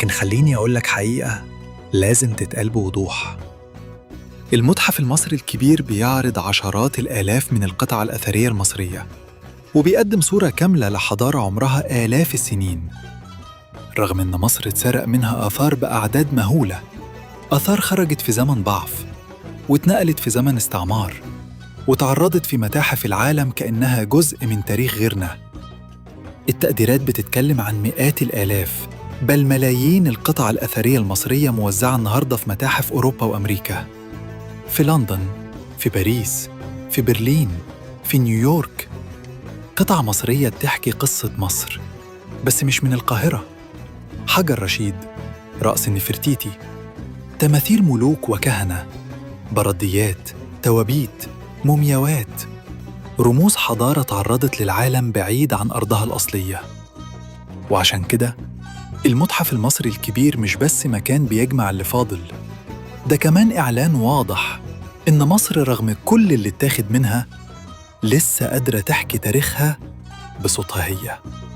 لكن خليني أقولك حقيقة لازم تتقال بوضوح. المتحف المصري الكبير بيعرض عشرات الآلاف من القطع الأثرية المصرية، وبيقدم صورة كاملة لحضارة عمرها آلاف السنين. رغم إن مصر اتسرق منها آثار بأعداد مهولة، آثار خرجت في زمن ضعف واتنقلت في زمن استعمار وتعرضت في متاحف العالم كأنها جزء من تاريخ غيرنا. التقديرات بتتكلم عن مئات الآلاف بل ملايين القطع الأثرية المصرية موزعة النهاردة في متاحف أوروبا وأمريكا، في لندن، في باريس، في برلين، في نيويورك. قطع مصرية بتحكي قصة مصر، بس مش من القاهرة. حجر رشيد، رأس النفرتيتي، تماثيل ملوك وكهنة، برديات، توابيت، مومياوات، رموز حضارة تعرضت للعالم بعيد عن أرضها الأصلية. وعشان كده المتحف المصري الكبير مش بس مكان بيجمع اللي فاضل، ده كمان إعلان واضح إن مصر رغم كل اللي اتاخد منها لسه قادرة تحكي تاريخها بصوتها هي.